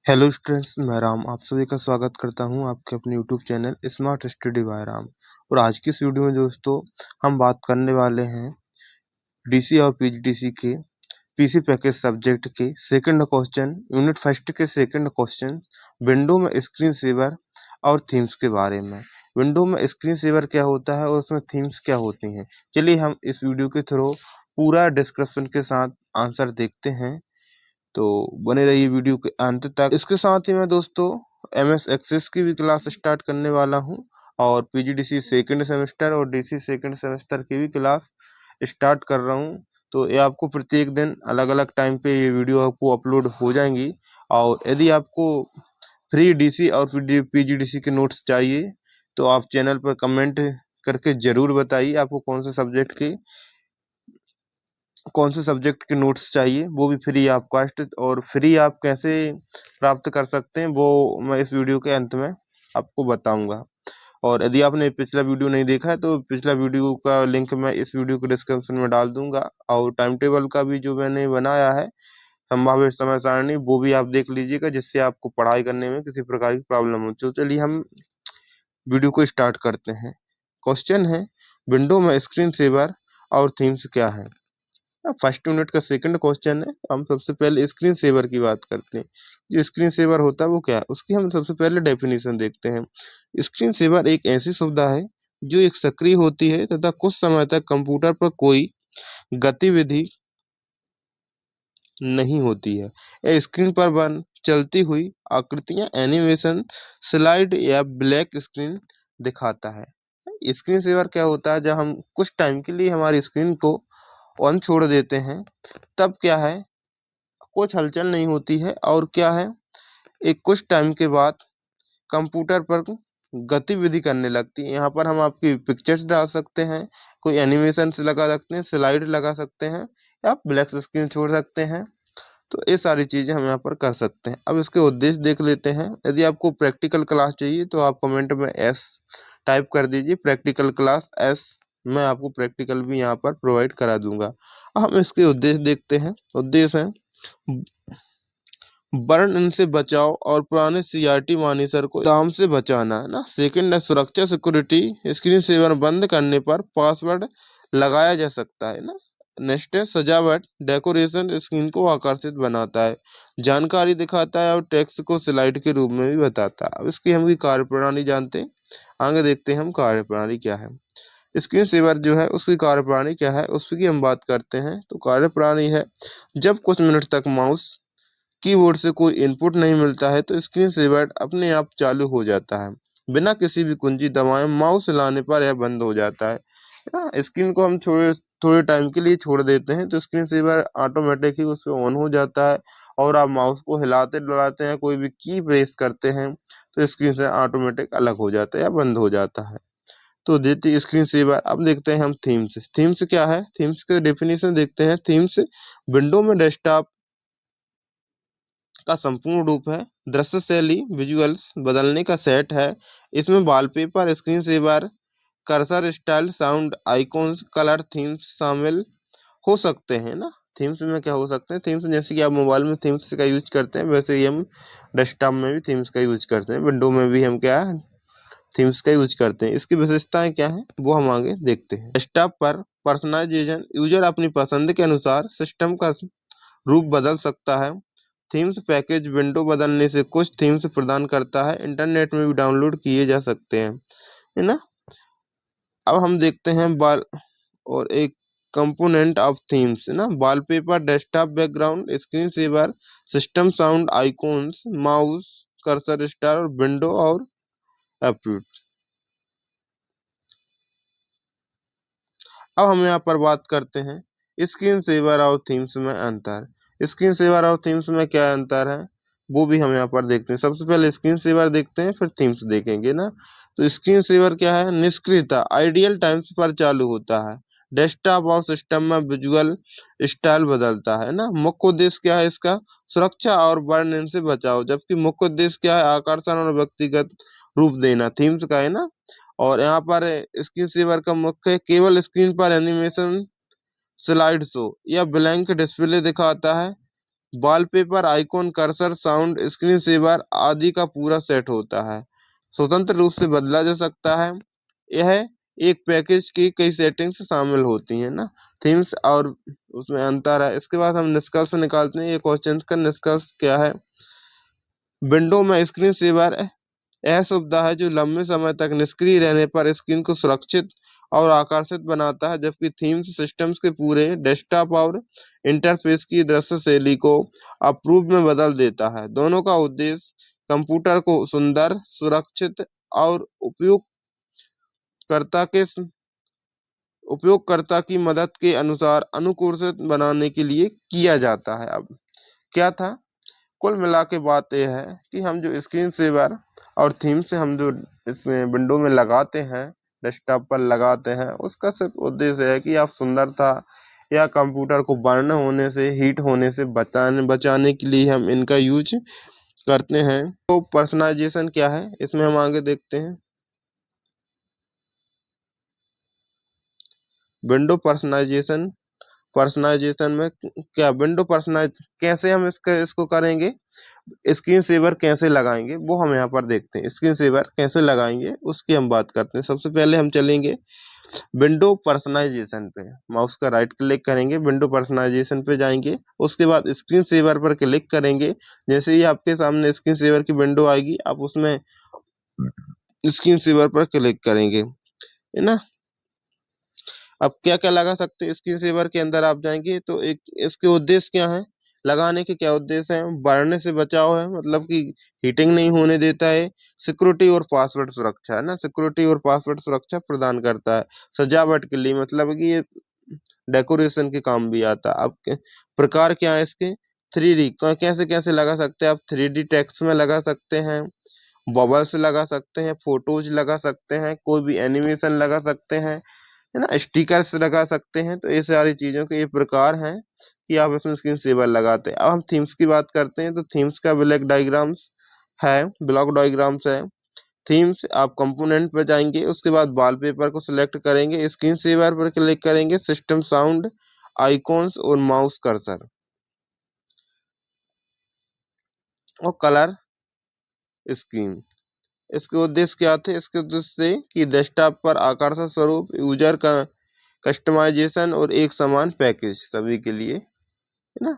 Hello students, मैं राम आप सभी का स्वागत करता हूं आपके अपने YouTube channel smart study bye Ram. और आज की इस वीडियो में दोस्तों हम बात करने वाले हैं डीसी और पीजीडीसी के पीसी पैकेज सब्जेक्ट के सेकंड क्वेश्चन यूनिट फर्स्ट के सेकंड क्वेश्चन विंडो में स्क्रीन सेवर और थीम्स के बारे में। विंडो में स्क्रीन सेवर क्या होता है और उसमें थीम्स क्या होती हैं, चलिए हम इस वीडियो के थ्रू पूरा डिस्क्रिप्शन के साथ आंसर देखते हैं। तो बने रहिए वीडियो के अंत तक। इसके साथ ही मैं दोस्तों एमएस एक्सेस की भी क्लास स्टार्ट करने वाला हूं और पीजीडीसी सेकंड सेमेस्टर और डीसी सेकंड सेमेस्टर की भी क्लास स्टार्ट कर रहा हूं। तो ये आपको प्रत्येक दिन अलग अलग टाइम पे ये वीडियो आपको अपलोड हो जाएंगी। और यदि आपको फ्री डीसी और पीजीडीसी के नोट्स चाहिए तो आप चैनल पर कमेंट करके ज़रूर बताइए आपको कौन से सब्जेक्ट के नोट्स चाहिए, वो भी फ्री ऑफ कॉस्ट। और फ्री आप कैसे प्राप्त कर सकते हैं वो मैं इस वीडियो के अंत में आपको बताऊंगा। और यदि आपने पिछला वीडियो नहीं देखा है तो पिछला वीडियो का लिंक मैं इस वीडियो के डिस्क्रिप्शन में डाल दूंगा। और टाइम टेबल का भी जो मैंने बनाया है संभावित समय सारणी, वो भी आप देख लीजिएगा, जिससे आपको पढ़ाई करने में किसी प्रकार की प्रॉब्लम हो। तो चलिए हम वीडियो को स्टार्ट करते हैं। क्वेश्चन है, विंडो में स्क्रीन सेवर और थीम्स क्या है। फर्स्ट यूनिट का सेकंड क्वेश्चन है। हम सबसे पहले स्क्रीन सेवर की बात करते हैं। जो स्क्रीन सेवर होता है वो क्या है, उसकी हम सबसे पहले डेफिनेशन देखते हैं। स्क्रीन सेवर एक ऐसी सुविधा है जो एक सक्रिय होती है तथा कुछ समय तक कंप्यूटर पर कोई गतिविधि नहीं होती है। यह स्क्रीन पर बन चलती हुई आकृतियां, एनिमेशन, स्लाइड या ब्लैक स्क्रीन दिखाता है। स्क्रीन सेवर क्या होता है, जब हम कुछ टाइम के लिए हमारी स्क्रीन को ऑन छोड़ देते हैं तब क्या है, कुछ हलचल नहीं होती है और क्या है, एक कुछ टाइम के बाद कंप्यूटर पर गतिविधि करने लगती है। यहाँ पर हम आपकी पिक्चर्स डाल सकते हैं, कोई एनिमेशन से लगा सकते हैं, स्लाइड लगा सकते हैं या ब्लैक स्क्रीन छोड़ सकते हैं। तो ये सारी चीज़ें हम यहाँ पर कर सकते हैं। अब इसके उद्देश्य देख लेते हैं। यदि आपको प्रैक्टिकल क्लास चाहिए तो आप कमेंट में एस टाइप कर दीजिए, प्रैक्टिकल क्लास एस। मैं आपको प्रैक्टिकल भी यहाँ पर प्रोवाइड करा दूंगा। हम इसके उद्देश्य देखते हैं। उद्देश्य है बर्न इनसे बचाव और पुराने सीआरटी मॉनिटर को दाम से बचाना, है ना। सेकंड है सुरक्षा सिक्योरिटी, स्क्रीन सेवर बंद करने पर पासवर्ड लगाया जा सकता है ना। नेक्स्ट है सजावट, डेकोरेशन स्क्रीन को आकर्षित बनाता है, जानकारी दिखाता है और टेक्स्ट को स्लाइड के रूप में भी बताता है। अब इसकी हम कार्यप्रणाली जानते हैं। आगे देखते हैं हम कार्यप्रणाली क्या है। स्क्रीन सेवर जो है उसकी कार्यप्रणाली क्या है उसकी हम बात करते हैं। तो कार्यप्रणाली है, जब कुछ मिनट तक माउस कीबोर्ड से कोई इनपुट नहीं मिलता है तो स्क्रीन सेवर अपने आप चालू हो जाता है। बिना किसी भी कुंजी दबाए माउस हिलाने पर यह बंद हो जाता है ना। स्क्रीन को हम थोड़े टाइम के लिए छोड़ देते हैं तो स्क्रीन सेवर ऑटोमेटिक ही उस पर ऑन हो जाता है। और आप माउस को हिलाते डुलाते हैं, कोई भी की प्रेस करते हैं तो स्क्रीन से ऑटोमेटिक अलग हो जाता है या बंद हो जाता है। तो देती स्क्रीन सेवर। अब देखते हैं हम थीम्स। थीम्स क्या है, थीम्स के डेफिनेशन देखते हैं। थीम्स विंडो में डेस्कटॉप का संपूर्ण रूप है, दृश्य शैली विजुअल्स बदलने का सेट है। इसमें wallpaper, screen saver, cursor style, sound, icons, colour, themes शामिल हो सकते हैं ना। थीम्स में क्या हो सकते हैं, थीम्स जैसे कि आप मोबाइल में थीम्स का यूज करते हैं वैसे ही हम डेस्कटॉप में भी थीम्स का यूज करते हैं, विंडो में भी हम क्या है थीम्स का यूज करते हैं। इसकी विशेषताएं क्या है वो हम आगे देखते हैं। डेस्कटॉप पर पर्सनलाइजेशन, यूजर अपनी पसंद के अनुसार सिस्टम का रूप बदल सकता है। थीम्स पैकेज विंडो बदलने से कुछ थीम्स प्रदान करता है, इंटरनेट में भी डाउनलोड किए जा सकते हैं, है ना। अब हम देखते हैं बाल और एक कंपोनेंट ऑफ थीम्स, है ना। Wallpaper, desktop background, screen saver, system sound, icons, mouse, cursor star, window और एप्रूट। अब हम यहाँ पर बात करते हैं स्क्रीन सेवर और थीम्स में अंतर। स्क्रीन सेवर और थीम्स में क्या अंतर है वो भी हम यहाँ पर देखते हैं। सबसे पहले स्क्रीन सेवर देखते हैं फिर थीम्स देखेंगे ना। तो स्क्रीन सेवर क्या है, निष्क्रियता, आइडियल टाइम्स पर चालू होता है। डेस्कटॉप और सिस्टम में विजुअल स्टाइल बदलता है ना। मुख्य उद्देश्य क्या है इसका, सुरक्षा और बर्न से बचाव, जबकि मुख्य उद्देश्य क्या है, आकर्षण और व्यक्तिगत रूप देना थीम्स का, है ना। और यहाँ पर स्क्रीन सेवर का मुख्य केवल स्क्रीन पर एनिमेशन, स्लाइड शो या ब्लैंक डिस्प्ले दिखाता है। Wallpaper, icon, cursor, sound, screen saver आदि का पूरा सेट होता है। स्वतंत्र रूप से बदला जा सकता है। यह एक पैकेज की कई सेटिंग्स शामिल होती हैं ना, थीम्स और उसमें अंतर है। इसके बाद हम निष्कर्ष निकालते हैं। ये क्वेश्चन का निष्कर्ष क्या है? विंडो में स्क्रीन सेवर यह सुविधा है जो लंबे समय तक निष्क्रिय रहने पर स्क्रीन को सुरक्षित और आकर्षित बनाता है, जबकि थीम्स सिस्टम्स के पूरे डेस्कटॉप और इंटरफेस की दृश्य शैली को अप्रूव में बदल देता है। दोनों का उद्देश्य कंप्यूटर को सुंदर, सुरक्षित और उपयोगकर्ता की मदद के अनुसार अनुकूलित बनाने के लिए किया जाता है। अब क्या था? कुल मिला के बात यह है कि हम जो स्क्रीन सेवर और थीम से हम जो इसमें विंडो में लगाते हैं, डेस्कटॉप पर लगाते हैं, उसका सिर्फ उद्देश्य है कि आप सुंदरता या कंप्यूटर को बर्न होने से, हीट होने से बचाने के लिए हम इनका यूज करते हैं। तो पर्सनलाइजेशन क्या है, इसमें हम आगे देखते हैं। विंडो पर्सनलाइजेशन में क्या, विंडो पर्सनलाइज कैसे हम इसको करेंगे, स्क्रीन सेवर कैसे लगाएंगे वो हम यहाँ पर देखते हैं। स्क्रीन सेवर कैसे लगाएंगे उसकी हम बात करते हैं। सबसे पहले हम चलेंगे विंडो पर्सनलाइजेशन पे, माउस का राइट क्लिक करेंगे, विंडो पर्सनलाइजेशन पे जाएंगे, उसके बाद स्क्रीन सेवर पर क्लिक करेंगे। जैसे ही आपके सामने स्क्रीन सेवर की विंडो आएगी, आप उसमें स्क्रीन सेवर पर क्लिक करेंगे, है ना। अब क्या क्या लगा सकते हैं स्क्रीन सेवर के अंदर, आप जाएंगे तो एक इसके उद्देश्य क्या है, लगाने के क्या उद्देश्य हैं? बढ़ने से बचाव है, मतलब कि हीटिंग नहीं होने देता है। सिक्योरिटी और पासवर्ड सुरक्षा, है ना, सिक्योरिटी और पासवर्ड सुरक्षा प्रदान करता है। सजावट के लिए, मतलब कि ये डेकोरेशन के काम भी आता है। अब प्रकार क्या है इसके? 3D कैसे कैसे लगा सकते हैं आप? 3D टेक्स्ट में लगा सकते हैं, बबल्स लगा सकते हैं, फोटोज लगा सकते हैं, कोई भी एनिमेशन लगा सकते हैं, है ना, स्टिकर्स लगा सकते हैं। तो ये सारी चीज़ों के ये प्रकार हैं कि आप इसमें स्क्रीन सेवर लगाते हैं। अब हम थीम्स की बात करते हैं, तो थीम्स का ब्लॉक डायग्राम्स है। थीम्स, आप कंपोनेंट पर जाएंगे, उसके बाद वॉलपेपर को सिलेक्ट करेंगे, स्क्रीन सेवर पर क्लिक करेंगे, सिस्टम, साउंड, आइकॉन्स और माउस कर्सर और कलर स्कीम। इसके उद्देश्य क्या थे? इसके उद्देश्य से कि डेस्कटॉप पर आकर्षक स्वरूप, यूजर का कस्टमाइजेशन और एक समान पैकेज सभी के लिए, है ना।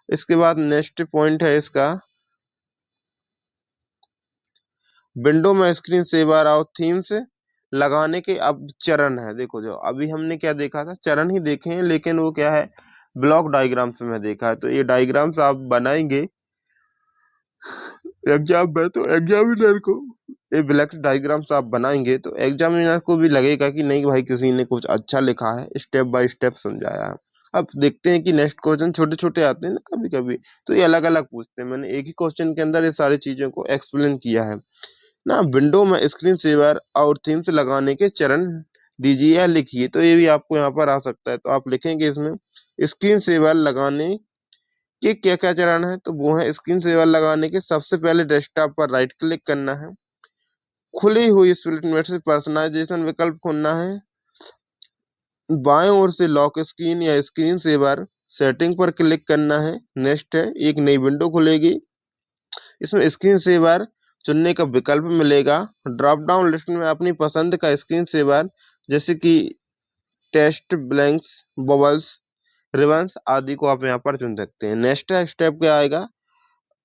इसके बाद नेक्स्ट पॉइंट है इसका, विंडो में स्क्रीन सेवर और थीम्स लगाने के अब चरण है। देखो, जो अभी हमने क्या देखा था, चरण ही देखे हैं, लेकिन वो क्या है, ब्लॉक डायग्राम्स में देखा है। तो ये डायग्राम्स आप बनाएंगे एग्जाम में, तो एग्जामिनर को ये ब्लैक डायग्राम्स आप बनाएंगे तो एग्जामिनर को भी लगेगा कि नहीं भाई, किसी ने कुछ अच्छा लिखा है, स्टेप बाय स्टेप समझाया है। अब देखते हैं कि नेक्स्ट क्वेश्चन छोटे छोटे आते हैं ना कभी कभी, तो ये अलग अलग पूछते हैं। मैंने एक ही क्वेश्चन के अंदर ये सारी चीजों को एक्सप्लेन किया है ना। विंडो में स्क्रीन सेवर और थीम्स लगाने के चरण दीजिए या लिखिए, तो ये भी आपको यहाँ पर आ सकता है। तो आप लिखेंगे इसमें स्क्रीन सेवर लगाने के क्या क्या चरण है, तो वो है स्क्रीन सेवर लगाने के सबसे पहले डेस्कटॉप पर राइट क्लिक करना है, खुली हुई स्प्लिट मेट से पर्सनलाइजेशन विकल्प खोलना है, बाएं ओर से लॉक स्क्रीन या स्क्रीन सेवर सेटिंग पर क्लिक करना है। नेक्स्ट है, एक नई विंडो खुलेगी, इसमें स्क्रीन सेवर चुनने का विकल्प मिलेगा। ड्रॉप डाउन लिस्ट में अपनी पसंद का स्क्रीन सेवर, जैसे कि टेस्ट, ब्लैंक्स, बबल्स, रिबन्स आदि को आप यहाँ पर चुन सकते हैं। नेक्स्ट स्टेप क्या आएगा,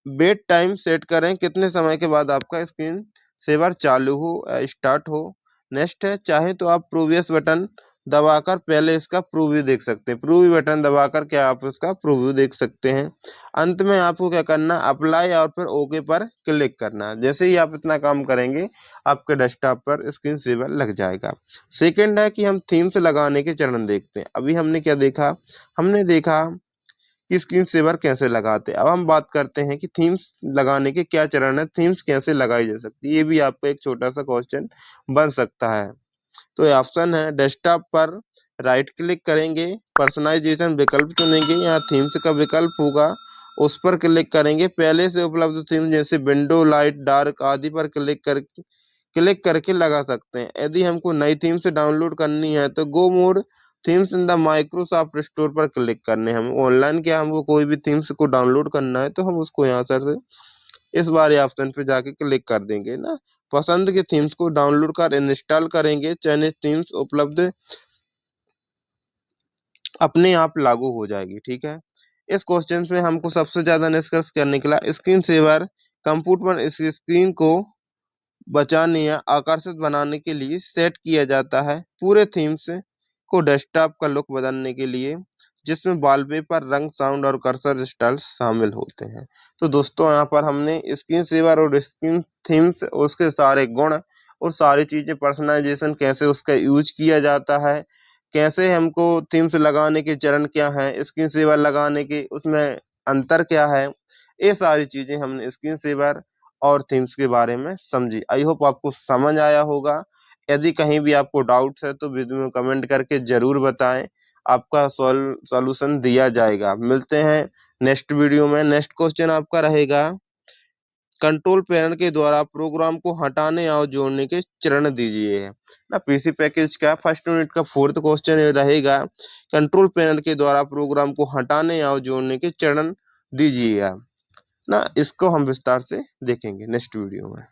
वेट टाइम सेट करें, कितने समय के बाद आपका स्क्रीन सेवर चालू हो स्टार्ट हो। नेक्स्ट है, चाहे तो आप प्रीवियस बटन दबाकर पहले इसका प्रीव्यू देख सकते हैं, प्रीव्यू बटन दबाकर क्या आप इसका प्रीव्यू देख सकते हैं। अंत में आपको क्या करना, अप्लाई और फिर ओके पर क्लिक करना। जैसे ही आप इतना काम करेंगे, आपके डेस्कटॉप पर स्क्रीन सेवर लग जाएगा। सेकेंड है कि हम थीम्स लगाने के चरण देखते हैं। अभी हमने क्या देखा, हमने देखा कि स्क्रीन सेवर कैसे लगाते हैं। अब हम बात करते हैं कि थीम्स लगाने के क्या चरण है, थीम्स कैसे लगाई जा सकती है। ये भी आपका एक छोटा सा क्वेश्चन बन सकता है। तो ये ऑप्शन है, डेस्कटॉप पर राइट क्लिक करेंगे, पर्सनलाइजेशन विकल्प चुनेंगे, यहाँ थीम्स का विकल्प होगा, उस पर क्लिक करेंगे। पहले से उपलब्ध थीम जैसे विंडो, लाइट, डार्क आदि पर क्लिक करके लगा सकते हैं। यदि हमको नई थीम से डाउनलोड करनी है तो go mod themes in the Microsoft store पर क्लिक करने हम ऑनलाइन क्या हमको कोई भी थीम्स को डाउनलोड करना है तो हम उसको यहाँ से इस वाले ऑप्शन पे जाके क्लिक कर देंगे ना। पसंद के थीम्स को डाउनलोड कर इंस्टॉल करेंगे, चयनित थीम्स उपलब्ध अपने आप लागू हो जाएगी। ठीक है, इस क्वेश्चन में हमको सबसे ज्यादा निष्कर्ष क्या निकला, स्क्रीन सेवर कंप्यूटर पर इस स्क्रीन को बचाने या आकर्षित बनाने के लिए सेट किया जाता है, पूरे थीम्स को डेस्कटॉप का लुक बदलने के लिए, जिसमें वॉलपेपर, रंग, साउंड और कर्सर स्टाइल शामिल होते हैं। तो दोस्तों यहाँ पर हमने स्क्रीन सेवर और स्क्रीन थीम्स, उसके सारे गुण और सारी चीजें, पर्सनलाइजेशन कैसे उसका यूज किया जाता है, कैसे हमको थीम्स लगाने के चरण क्या हैं, स्क्रीन सेवर लगाने के उसमें अंतर क्या है, ये सारी चीजें हमने स्क्रीन सेवर और थीम्स के बारे में समझी। आई होप आपको समझ आया होगा। यदि कहीं भी आपको डाउट्स है तो वीडियो में कमेंट करके जरूर बताएं, आपका सॉल्यूशन दिया जाएगा। मिलते हैं नेक्स्ट वीडियो में। नेक्स्ट क्वेश्चन आपका रहेगा, कंट्रोल पैनल के द्वारा प्रोग्राम को हटाने या जोड़ने के चरण दीजिए ना। पीसी पैकेज का फर्स्ट यूनिट का फोर्थ क्वेश्चन रहेगा, कंट्रोल पैनल के द्वारा प्रोग्राम को हटाने या जोड़ने के चरण दीजिएगा ना। इसको हम विस्तार से देखेंगे नेक्स्ट वीडियो में।